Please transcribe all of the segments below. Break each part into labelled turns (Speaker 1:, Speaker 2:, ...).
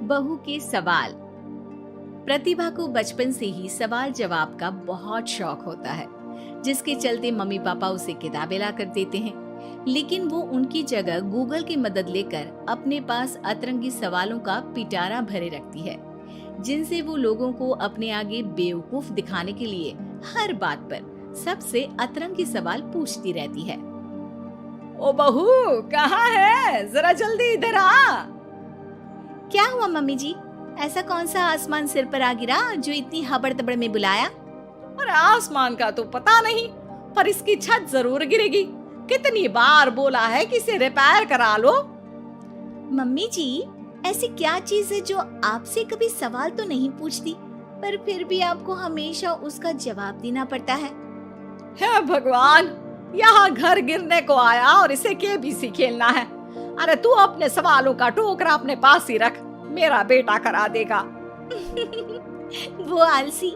Speaker 1: बहू के सवाल। प्रतिभा को बचपन से ही सवाल जवाब का बहुत शौक होता है, जिसके चलते मम्मी पापा उसे किताबें ला कर देते हैं। लेकिन वो उनकी जगह गूगल की मदद लेकर अपने पास अतरंगी सवालों का पिटारा भरे रखती है, जिनसे वो लोगों को अपने आगे बेवकूफ दिखाने के लिए हर बात पर सबसे अतरंगी सवाल पूछती रहती है।
Speaker 2: ओ बहू, कहाँ है? जरा जल्दी इधर आ।
Speaker 1: क्या हुआ मम्मी जी? ऐसा कौन सा आसमान सिर पर आ गिरा जो इतनी हबड़ तबड़ में बुलाया?
Speaker 2: अरे आसमान का तो पता नहीं, पर इसकी छत जरूर गिरेगी। कितनी बार बोला है कि इसे रिपेयर करा लो।
Speaker 1: मम्मी जी, ऐसी क्या चीज है जो आपसे कभी सवाल तो नहीं पूछती, पर फिर भी आपको हमेशा उसका जवाब देना पड़ता है?
Speaker 2: हे भगवान, यहाँ घर गिरने को आया और इसे केबीसी खेलना है। अरे तू अपने सवालों का टोकरा अपने पास ही रख, मेरा बेटा करा देगा।
Speaker 1: वो आलसी,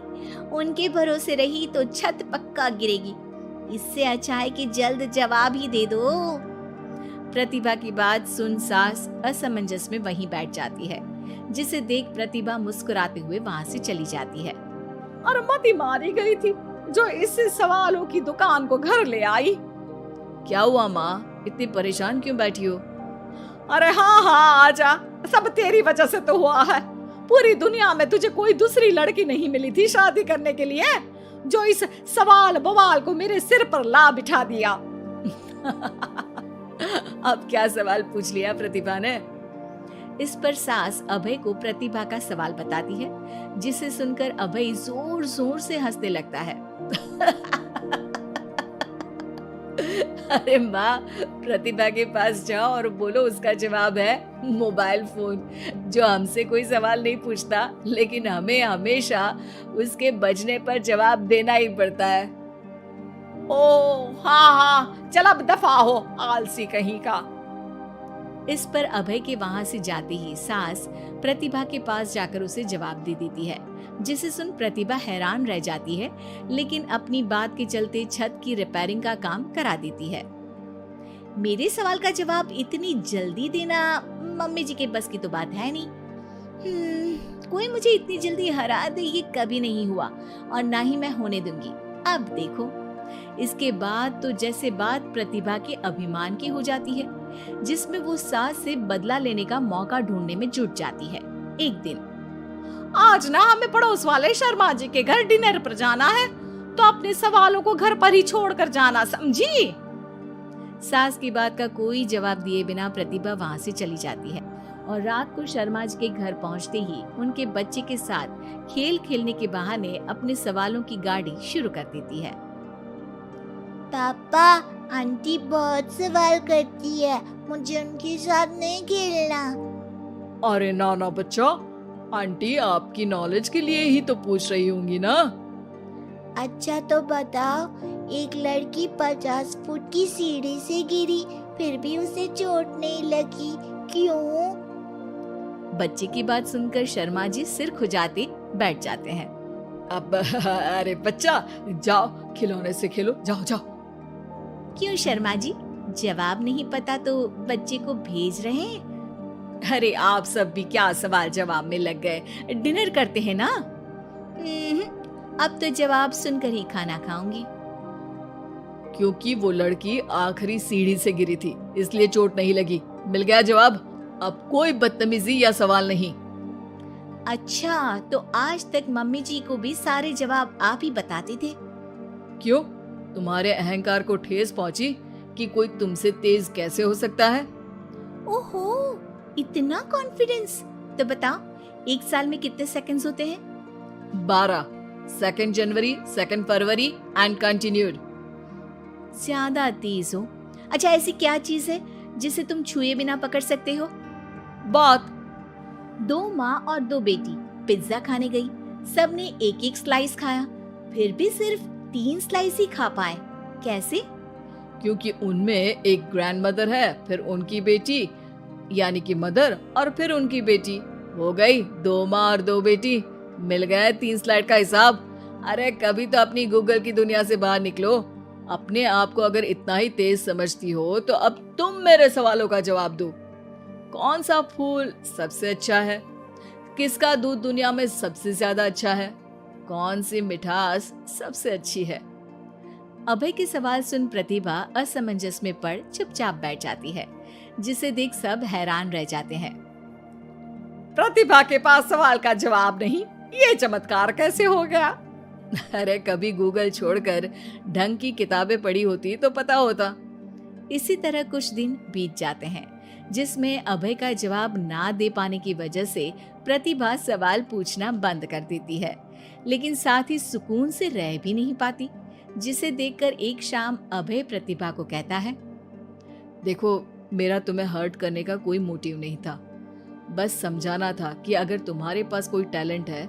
Speaker 1: उनके भरोसे रही तो छत पक्का गिरेगी। इससे अच्छा है कि जल्द जवाब ही दे दो। प्रतिभा की बात सुन सास असमंजस में वहीं बैठ जाती है, जिसे देख प्रतिभा मुस्कुराते हुए वहाँ से चली जाती है।
Speaker 2: और मती मारी गई थी जो इस सवालों की दुकान को घर ले आई।
Speaker 1: क्या हुआ माँ, इतनी परेशान क्यों बैठी हो?
Speaker 2: अरे हाँ आजा, सब तेरी वजह से तो हुआ है। पूरी दुनिया में तुझे कोई दूसरी लड़की नहीं मिली थी शादी करने के लिए, जो इस सवाल बवाल को मेरे सिर पर ला बिठा दिया।
Speaker 1: अब क्या सवाल पूछ लिया प्रतिभा ने? इस पर सास अभय को प्रतिभा का सवाल बताती है, जिसे सुनकर अभय जोर जोर से हंसने लगता है। अरे माँ, प्रतिभा के पास जाओ और बोलो उसका जवाब है मोबाइल फोन, जो हमसे कोई सवाल नहीं पूछता, लेकिन हमें हमेशा उसके बजने पर जवाब देना ही पड़ता है।
Speaker 2: ओ हाँ, चल अब दफा हो, आलसी कहीं का।
Speaker 1: इस पर अभय के वहां से जाते ही सास प्रतिभा के पास जाकर उसे जवाब दे देती है, जिसे सुन प्रतिभा हैरान रह जाती है, लेकिन अपनी बात के चलते छत की रिपेयरिंग का काम करा देती है। मेरे सवाल का जवाब इतनी जल्दी देना मम्मी जी के बस की तो बात है नहीं। कोई मुझे इतनी जल्दी हरा दे ये कभी नहीं हुआ, और ना ही मैं होने दूंगी। अब देखो। इसके बाद तो जैसे बात प्रतिभा के अभिमान की हो जाती है, जिसमें वो सास से बदला लेने का मौका ढूंढने में जुट जाती है। एक दिन,
Speaker 2: आज ना हमें पड़ोस वाले शर्मा जी के घर डिनर पर जाना है, तो अपने सवालों को घर पर ही छोड़कर जाना, समझी?
Speaker 1: सास की बात का कोई जवाब दिए बिना प्रतिभा वहाँ से चली जाती है, और रात को शर्मा जी के घर पहुँचते ही उनके बच्चे के साथ खेल खेलने के बहाने अपने सवालों की गाड़ी शुरू कर देती है।
Speaker 3: पापा, आंटी बहुत सवाल करती है, मुझे उनके साथ नहीं खेलना।
Speaker 2: अरे ना ना बच्चा, आंटी आपकी नॉलेज के लिए ही तो पूछ रही होंगी ना।
Speaker 3: अच्छा तो बताओ, एक लड़की 50 फुट की सीढ़ी से गिरी, फिर भी उसे चोट नहीं लगी, क्यों?
Speaker 1: बच्चे की बात सुनकर शर्मा जी सिर खुजाते बैठ जाते हैं।
Speaker 2: अब अरे बच्चा, जाओ खिलौने से खेलो, जाओ जाओ।
Speaker 1: क्यों शर्मा जी, जवाब नहीं पता तो बच्चे को भेज रहे हैं?
Speaker 2: अरे आप सब भी क्या सवाल जवाब में लग गए, डिनर करते हैं ना।
Speaker 1: अब तो जवाब सुनकर ही खाना खाऊंगी।
Speaker 2: क्योंकि वो लड़की आखिरी सीढ़ी से गिरी थी, इसलिए चोट नहीं लगी। मिल गया जवाब, अब कोई बदतमीजी या सवाल नहीं।
Speaker 1: अच्छा, तो आज तक मम्मी जी को भी सारे जवाब आप ही बताते थे?
Speaker 2: क्यों, तुम्हारे अहंकार को ठेस पहुंची कि कोई तुमसे तेज कैसे हो सकता है?
Speaker 1: ओहो, इतना कॉन्फिडेंस। तो बताओ, एक साल में कितने सेकंड्स होते हैं?
Speaker 2: 12। 2 जनवरी, 2 फरवरी एंड कंटिन्यूड।
Speaker 1: ज्यादा तेज हो। अच्छा, ऐसी क्या चीज है जिसे तुम छुए बिना पकड़ सकते हो?
Speaker 2: बात।
Speaker 1: 2 माँ और 2 बेटी पिज्जा खाने गई, सबने एक एक स्लाइस खाया, फिर भी सिर्फ 3 स्लाइस ही खा पाए। कैसे?
Speaker 2: क्योंकि उनमें एक ग्रैंडमदर है, फिर उनकी बेटी यानी कि मदर, और फिर उनकी बेटी। हो गई 2 माँ और 2 बेटी, मिल गए 3 स्लाइड का हिसाब। अरे कभी तो अपनी गूगल की दुनिया से बाहर निकलो। अपने आप को अगर इतना ही तेज समझती हो तो अब तुम मेरे सवालों का जवाब दो। कौन सा फूल सबसे अच्छा है? किसका दूध दुनिया में सबसे ज्यादा अच्छा है? कौन सी मिठास सबसे अच्छी है?
Speaker 1: अभय के सवाल सुन प्रतिभा असमंजस में पड़ चुपचाप बैठ जाती है, जिसे देख सब हैरान रह जाते हैं।
Speaker 2: प्रतिभा के पास सवाल का जवाब नहीं, ये चमत्कार कैसे हो गया? अरे कभी गूगल छोड़कर ढंग की किताबें पढ़ी होती तो पता होता।
Speaker 1: इसी तरह कुछ दिन बीत जाते हैं, जिसमें अभय का जवाब ना दे पाने की वजह से प्रतिभा सवाल पूछना बंद कर देती है, लेकिन साथ ही सुकून से रह भी नहीं पाती, जिसे देखकर एक शाम अभय प्रतिभा को कहता है,
Speaker 2: देखो, मेरा तुम्हें हर्ट करने का कोई मोटिव नहीं था। बस समझाना था कि अगर तुम्हारे पास कोई टैलेंट है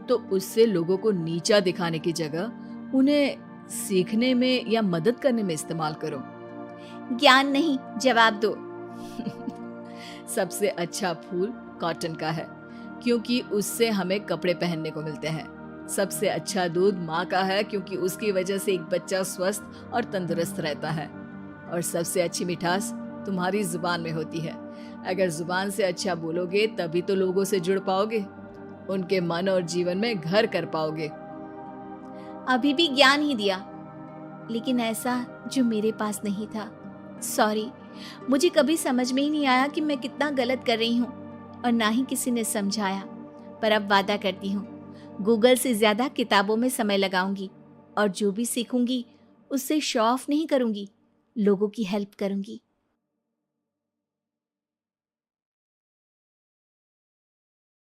Speaker 2: तो उससे लोगों को नीचा दिखाने की जगह उन्हें सीखने में या मदद करने में इस्तेमाल करो।
Speaker 3: ज्ञान नहीं, जवाब दो।
Speaker 2: सबसे अच्छा फूल कॉटन का है, क्योंकि उससे हमें कपड़े पहनने को मिलते हैं। सबसे अच्छा दूध माँ का है, क्योंकि उसकी वजह से एक बच्चा स्वस्थ और तंदुरुस्त रहता है। और सबसे अच्छी मिठास तुम्हारी जुबान में होती है। अगर जुबान से अच्छा बोलोगे तभी तो लोगों से जुड़ पाओगे, उनके मन और जीवन में घर कर पाओगे।
Speaker 3: अभी भी ज्ञान ही दिया, लेकिन ऐसा जो मेरे पास नहीं था। सॉरी, मुझे कभी समझ में ही नहीं आया कि मैं कितना गलत कर रही हूँ, और ना ही किसी ने समझाया। पर अब वादा करती हूँ, गूगल से ज्यादा किताबों में समय लगाऊंगी, और जो भी सीखूंगी उससे शो ऑफ नहीं करूंगी, लोगों की हेल्प करूंगी।